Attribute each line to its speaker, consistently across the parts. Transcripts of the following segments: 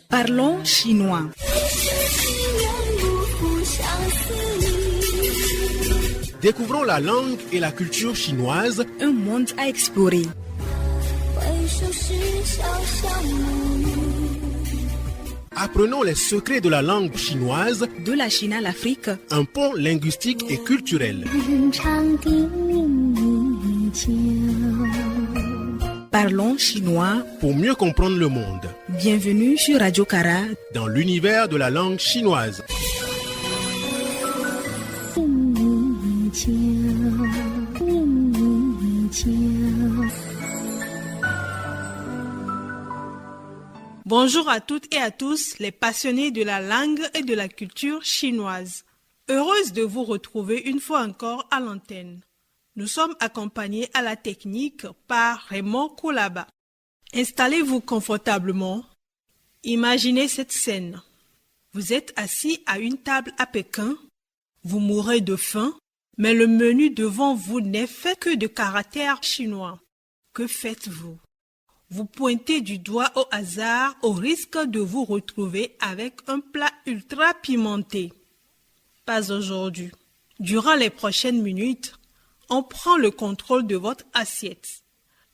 Speaker 1: Parlons chinois.
Speaker 2: Découvrons la langue et la culture chinoise.
Speaker 1: Un monde à explorer.
Speaker 2: Apprenons les secrets de la langue chinoise.
Speaker 1: De la Chine à l'Afrique.
Speaker 2: Un pont linguistique et culturel.
Speaker 1: Parlons chinois.
Speaker 2: Pour mieux comprendre le monde.
Speaker 1: Bienvenue sur Radio Kara.
Speaker 2: Dans l'univers de la langue chinoise.
Speaker 3: Bonjour à toutes et à tous, les passionnés de la langue et de la culture chinoise. Heureuse de vous retrouver une fois encore à l'antenne. Nous sommes accompagnés à la technique par Raymond Koulaba. Installez-vous confortablement. Imaginez cette scène. Vous êtes assis à une table à Pékin. Vous mourrez de faim, mais le menu devant vous n'est fait que de caractères chinois. Que faites-vous? Vous pointez du doigt au hasard au risque de vous retrouver avec un plat ultra pimenté. Pas aujourd'hui. Durant les prochaines minutes, on prend le contrôle de votre assiette.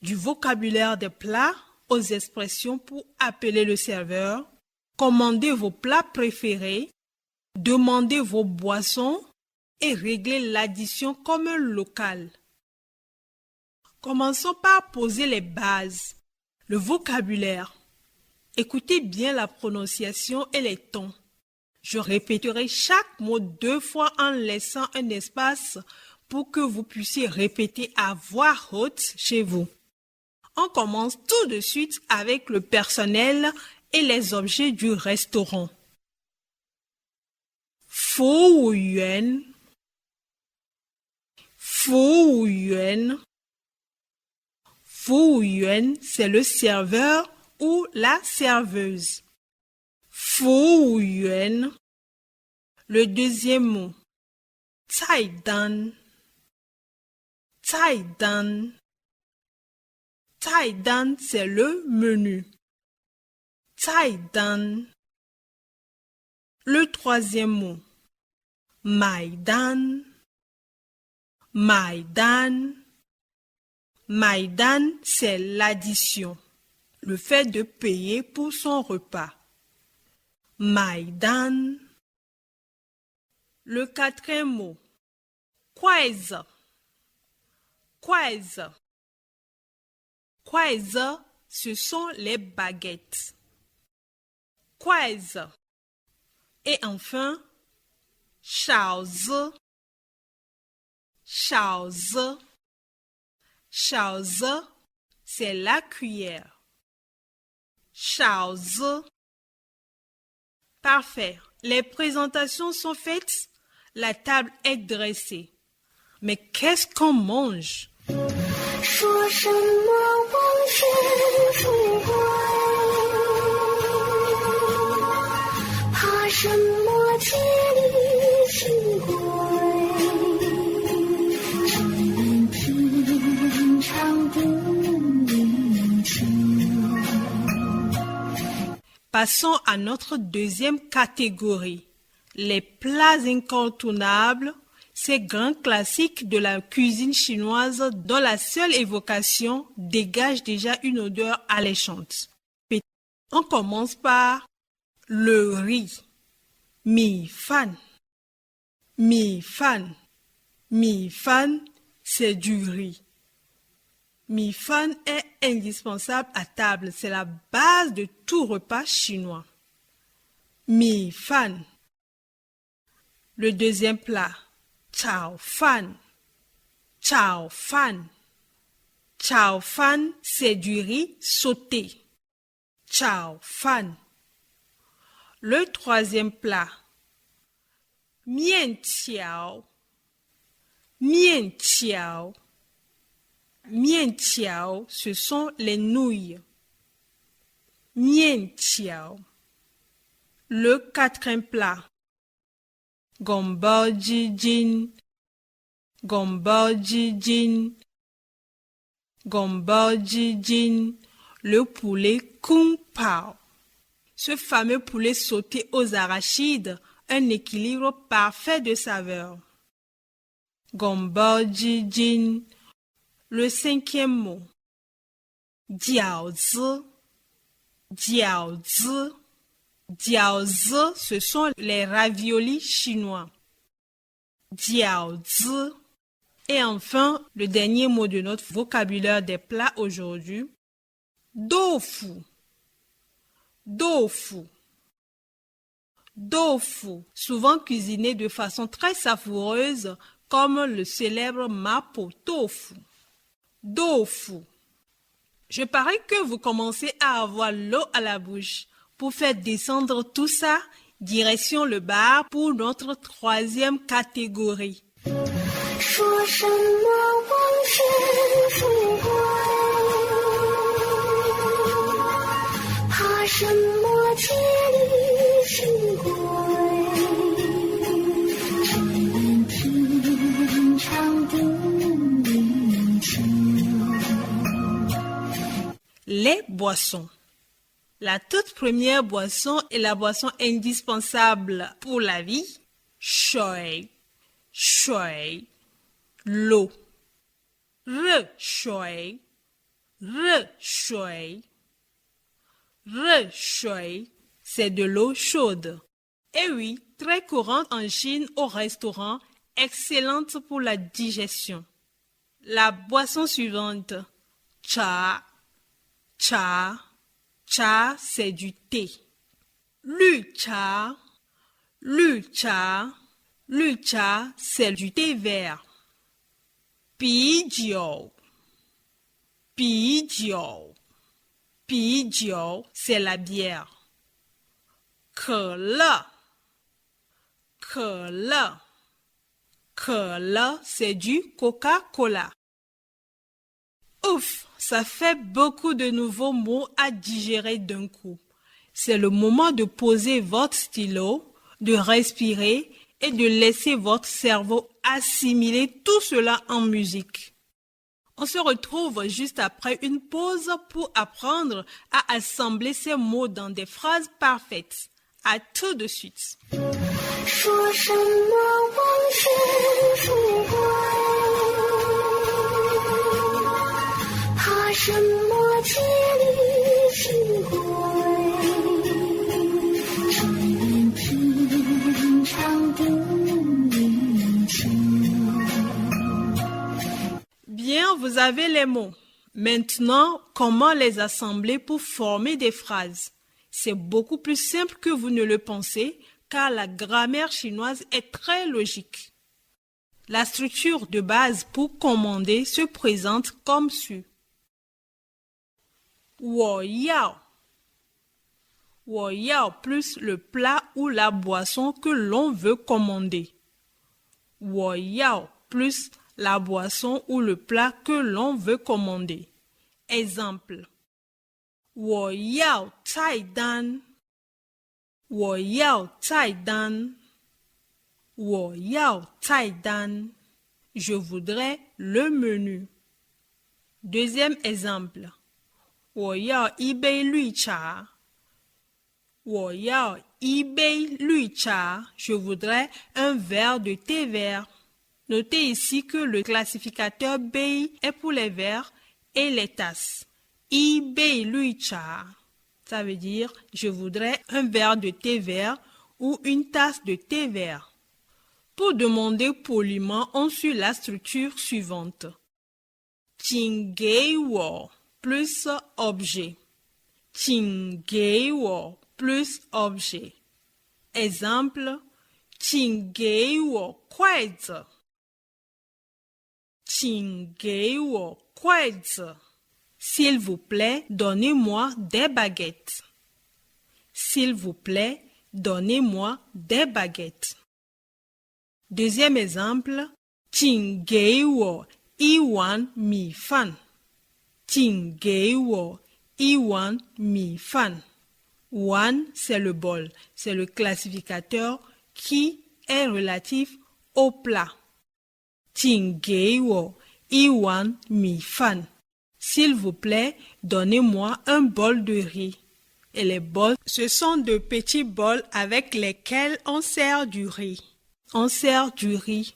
Speaker 3: Du vocabulaire des plats aux expressions pour appeler le serveur, commandez vos plats préférés, demandez vos boissons et réglez l'addition comme un local. Commençons par poser les bases. Le vocabulaire. Écoutez bien la prononciation et les tons. Je répéterai chaque mot 2 fois en laissant un espace pour que vous puissiez répéter à voix haute chez vous. On commence tout de suite avec le personnel et les objets du restaurant. Fuuyuan. Fuuyuan. Fuuyuan, c'est le serveur ou la serveuse. Fuuyuan. Le deuxième mot. Caidan. Caidan. Caidan, c'est le menu. Caidan. Le troisième mot. Maidan. Maidan. Maidan, c'est l'addition, le fait de payer pour son repas. Maidan. Le quatrième mot. Kuaise. Kuaise. Kuaise, ce sont les baguettes. Kuaise. Et enfin, shaozi. Shaozi. Shaozi, c'est la cuillère. Shaozi. Parfait. Les présentations sont faites. La table est dressée. Mais qu'est-ce qu'on mange? Passons à notre deuxième catégorie, les plats incontournables, ces grands classiques de la cuisine chinoise dont la seule évocation dégage déjà une odeur alléchante. On commence par le riz, mi fan. Mi fan. Mi fan, c'est du riz. Mi fan est indispensable à table, c'est la base de tout repas chinois. Mi fan. Le deuxième plat, chao fan. Chao fan. Chao fan, c'est du riz sauté. Chao fan. Le troisième plat, mian qiao. Mian qiao. Mian qiao, ce sont les nouilles. Mian qiao. Le quatrième plat. Gombo jijin. Gombo jijin. Gombo Jijin, le poulet Kung Pao. Ce fameux poulet sauté aux arachides, un équilibre parfait de saveurs. Gombo Jijin, le cinquième mot. Jiaozi. Jiaozi. Jiaozi, ce sont les raviolis chinois. Jiaozi. Et enfin, le dernier mot de notre vocabulaire des plats aujourd'hui. Tofu. Tofu. Tofu, souvent cuisiné de façon très savoureuse, comme le célèbre Mapo Tofu. Tofu. Je parie que vous commencez à avoir l'eau à la bouche. Pour faire descendre tout ça, direction le bar pour notre troisième catégorie.
Speaker 4: 说什么往事复归，怕什么千里寻归，只愿平常的旅程。
Speaker 3: Les boissons. La toute première boisson est la boisson indispensable pour la vie. Shui. Shui. L'eau. Re shui. Re shui. Re shui. C'est de l'eau chaude. Et oui, très courante en Chine au restaurant, excellente pour la digestion. La boisson suivante. Cha. Cha. Cha, c'est du thé. Lu cha. Lu cha. Lu cha, c'est du thé vert. Pi jiao. Pi jiao. Pi jiao, c'est la bière. Ke le. Ke le. Ke le, c'est du Coca-Cola. Ouf, ça fait beaucoup de nouveaux mots à digérer d'un coup. C'est le moment de poser votre stylo, de respirer et de laisser votre cerveau assimiler tout cela en musique. On se retrouve juste après une pause pour apprendre à assembler ces mots dans des phrases parfaites. À tout de suite.
Speaker 4: 说什么往事复归，怕什么千里寻归，只愿平常的旅程。
Speaker 3: Bien, vous avez les mots. Maintenant, comment les assembler pour former des phrases? C'est beaucoup plus simple que vous ne le pensez, car la grammaire chinoise est très logique. La structure de base pour commander se présente comme suit. 我要 我要 plus le plat ou la boisson que l'on veut commander. 我要 plus la boisson ou le plat que l'on veut commander. Exemple. 我要菜单我要菜单我要菜单 Je voudrais le menu. Deuxième exemple. 我要一杯绿茶我要一杯绿茶 Je voudrais un verre de thé vert. Notez ici que le classificateur bei est pour les verres et les tasses. 一杯绿茶 ça veut dire je voudrais un verre de thé vert ou une tasse de thé vert. Pour demander poliment, on suit la structure suivante. 请给我 plus objet. 请给我 plus objet. Exemple. 请给我筷子请给我筷子 S'il vous plaît, donnez-moi des baguettes. S'il vous plaît, donnez-moi des baguettes. Deuxième exemple. 请给我一碗米饭请给我一碗米饭 Wan, c'est le bol. C'est le classificateur qui est relatif au plat. 请给我一碗米饭 S'il vous plaît, donnez-moi un bol de riz. Et les bols, ce sont de petits bols avec lesquels on sert du riz. On sert du riz.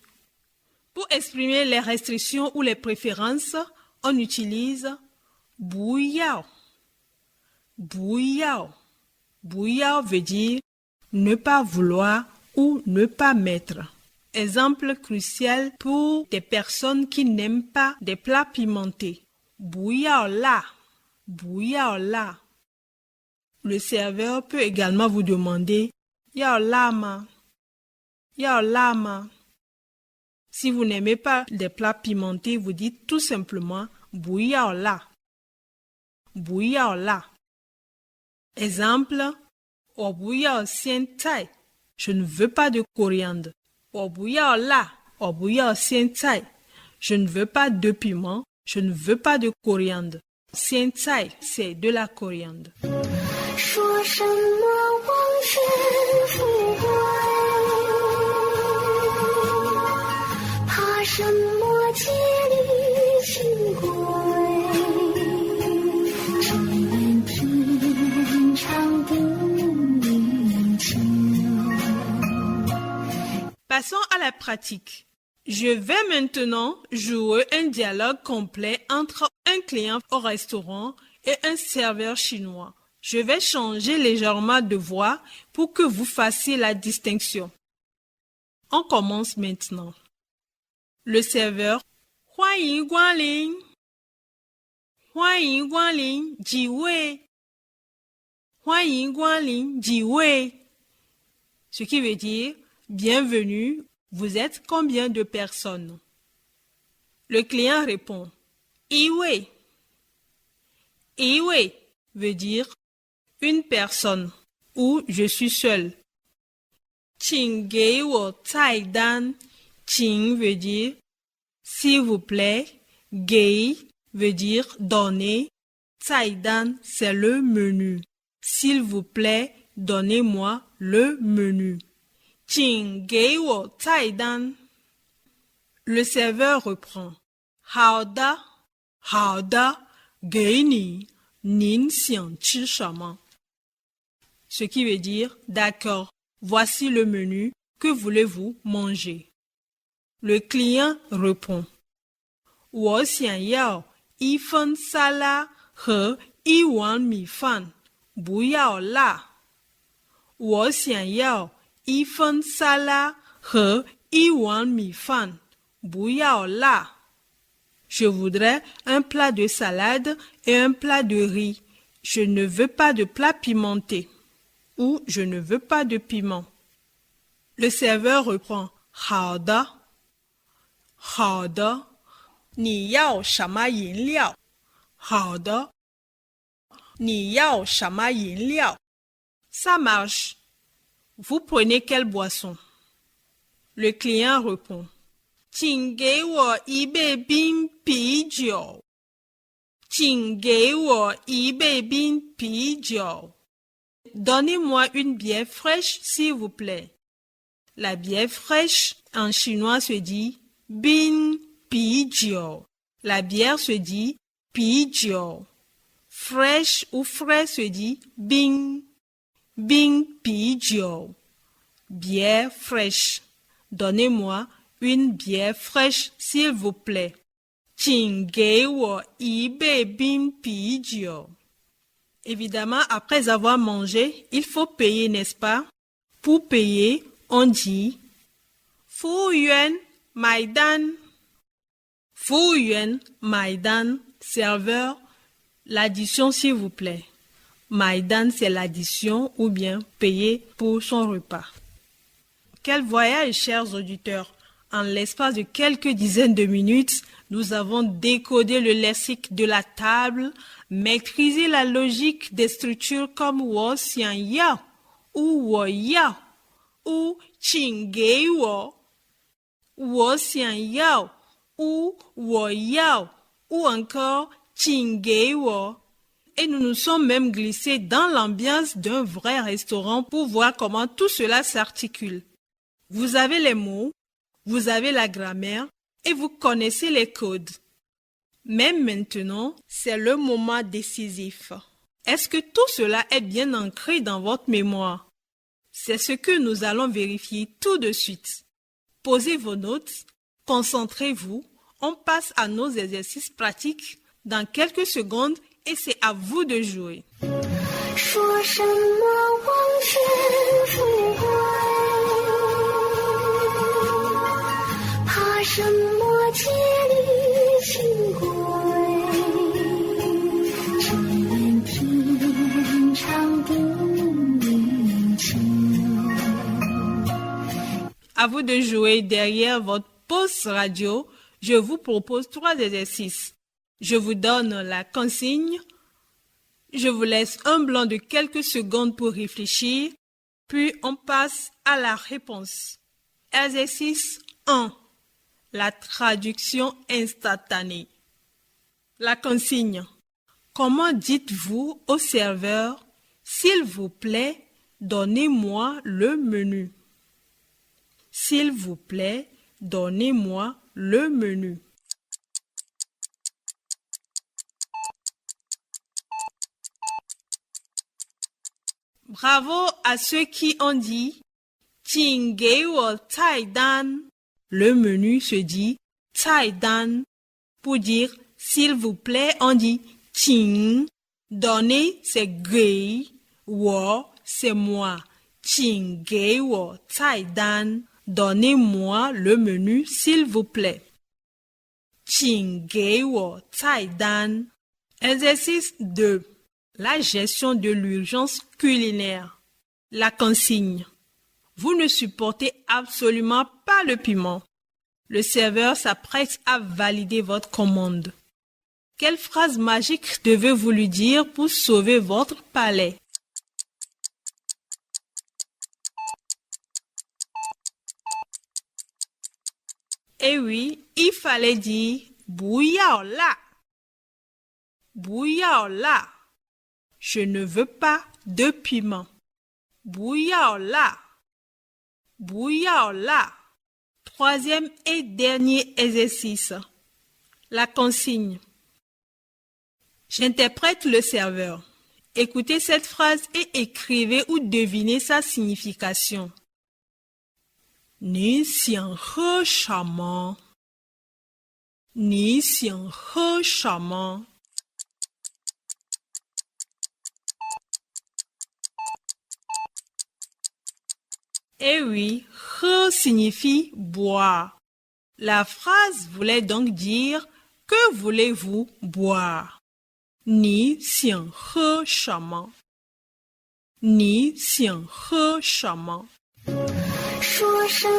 Speaker 3: Pour exprimer les restrictions ou les préférences, on utilise bouillao. Bouillao. Bouillao veut dire ne pas vouloir ou ne pas mettre. Exemple crucial pour des personnes qui n'aiment pas des plats pimentés. Bouillao là. Bouillao là. Le serveur peut également vous demander Yao lama. Yao lama. Si vous n'aimez pas des plats pimentés, vous dites tout simplement bouillao là. Bouillao là. Exemple, au bouillao sien tai. Je ne veux pas de coriandre. Au bouillao là. Au bouillao sien tai. Je ne veux pas de piment. Je ne veux pas de coriandre. Sien tai, c'est de la coriandre.
Speaker 4: 说什么往事复归，怕什么千里寻归，只愿天长地久。
Speaker 3: Passons à la pratique. Je vais maintenant jouer un dialogue complet entre un client au restaurant et un serveur chinois. Je vais changer légèrement de voix pour que vous fassiez la distinction. On commence maintenant. Le serveur, 欢迎光临，欢迎光临，几位？欢迎光临，几位？ Ce qui veut dire, bienvenue, vous êtes combien de personnes? Le client répond, 一位。一位 veut dire une personne ou je suis seul. 请给我菜单，请 veut dire s'il vous plaît, 给 veut dire donner, 菜单 c'est le menu. S'il vous plaît, donnez-moi le menu. 请给我菜单。 Le serveur reprend. 好的，好的，给你，您想吃什么？ Ce qui veut dire, d'accord, voici le menu, que voulez-vous manger? Le client répond. 我想要一份沙拉和一碗米饭，不要辣。我想要一份沙拉和一碗米饭，不要辣。 Je voudrais un plat de salade et un plat de riz. Je ne veux pas de plat pimenté. Ou je ne veux pas de piment. Le serveur reprend. 好的，好的，你要什么饮料？好的，你要什么饮料？ Ça marche. Vous prenez quelle boisson? Le client répond. 请给我一杯冰啤酒。请给我一杯冰啤酒。 Donnez-moi une bière fraîche, s'il vous plaît. La bière fraîche, en chinois, se dit bin pijiu. La bière se dit pijiu. Fraîche ou frais se dit bin. Bin pijiu. Bière fraîche. Donnez-moi une bière fraîche, s'il vous plaît. 请给我一杯冰啤酒。 Évidemment, après avoir mangé, il faut payer, n'est-ce pas? Pour payer, on dit 服务员买单。服务员买单 serveur, l'addition s'il vous plaît. 买单 c'est l'addition ou bien payer pour son repas. Quel voyage, chers auditeurs! En l'espace de quelques dizaines de minutes, nous avons décodé le lexique de la table, maîtrisé la logique des structures comme 我想要 ou 我要 ou 请给我 我想要 ou 我要 ou encore 请给我 et nous nous sommes même glissés dans l'ambiance d'un vrai restaurant pour voir comment tout cela s'articule. Vous avez les mots, vous avez la grammaire et vous connaissez les codes. Mais maintenant, c'est le moment décisif. Est-ce que tout cela est bien ancré dans votre mémoire? C'est ce que nous allons vérifier tout de suite. Posez vos notes, concentrez-vous, on passe à nos exercices pratiques dans quelques secondes et c'est à vous de jouer.
Speaker 4: 说什么往事不归，怕什么千里情归，只愿天长地久。
Speaker 3: À vous de jouer derrière votre poste radio. Je vous propose 3 exercices. Je vous donne la consigne. Je vous laisse un blanc de quelques secondes pour réfléchir. Puis on passe à la réponse. Exercice 1. La traduction instantanée. La consigne. Comment dites-vous au serveur, s'il vous plaît, donnez-moi le menu? S'il vous plaît, donnez-moi le menu. Bravo à ceux qui ont dit «请给我菜单». Le menu se dit « 菜单». Pour dire « s'il vous plaît », on dit «请». Donner, c'est «给我». C'est moi. « 请给我菜单». Donnez-moi le menu, s'il vous plaît. 请给我菜单. Exercice 2. La gestion de l'urgence culinaire. La consigne. Vous ne supportez absolument pas le piment. Le serveur s'apprête à valider votre commande. Quelle phrase magique devez-vous lui dire pour sauver votre palais? Eh oui, il fallait dire « bouillard là ». Bouillard là. Je ne veux pas de piment. Bouillard là. Bouillard là. 3e et dernier exercice. La consigne. J'interprète le serveur. Écoutez cette phrase et écrivez ou devinez sa signification. 你想喝什么？你想喝什么？ Eh oui, 喝 signifie boire. La phrase voulait donc dire que voulez-vous boire? 你想喝什么？你想喝什么？
Speaker 4: 说什么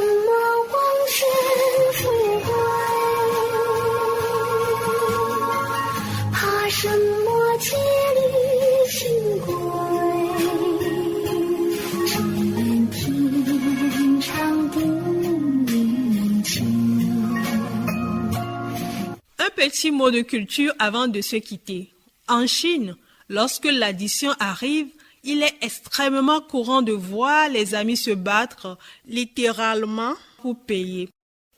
Speaker 4: 往事不归，怕什么千里情归，只愿天长地久。
Speaker 3: Un petit mot de culture avant de se quitter. En Chine, lorsque l'addition arrive, il est extrêmement courant de voir les amis se battre littéralement pour payer.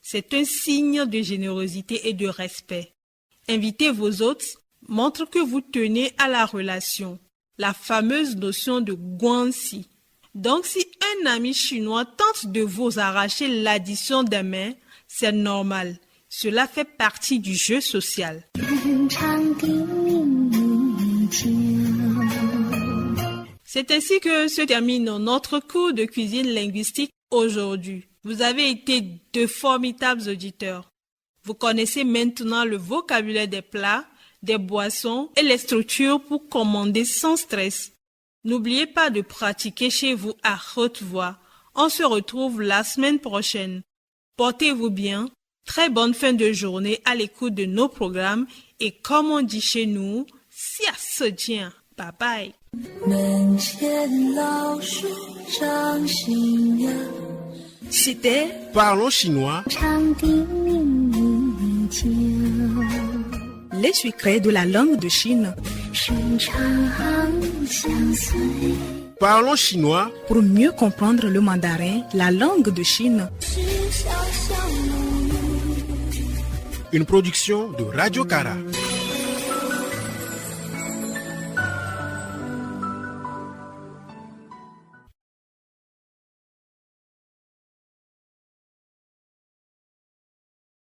Speaker 3: C'est un signe de générosité et de respect. Inviter vos hôtes montre que vous tenez à la relation, la fameuse notion de guanxi. Donc si un ami chinois tente de vous arracher l'addition des mains, c'est normal. Cela fait partie du jeu social. C'est ainsi que se termine notre cours de cuisine linguistique aujourd'hui. Vous avez été de formidables auditeurs. Vous connaissez maintenant le vocabulaire des plats, des boissons et les structures pour commander sans stress. N'oubliez pas de pratiquer chez vous à haute voix. On se retrouve la semaine prochaine. Portez-vous bien. Très bonne fin de journée à l'écoute de nos programmes et comme on dit chez nous, xia se jian. Bye bye.
Speaker 4: 门前老树长新芽，
Speaker 1: C'était
Speaker 2: Parlons chinois
Speaker 4: 长地久，
Speaker 1: les secrets de la langue de Chine.
Speaker 4: 时常相随。
Speaker 2: Parlons chinois
Speaker 1: Pour mieux comprendre le mandarin, la langue de Chine.
Speaker 4: 是小小母语，
Speaker 2: une production de Radio Cara.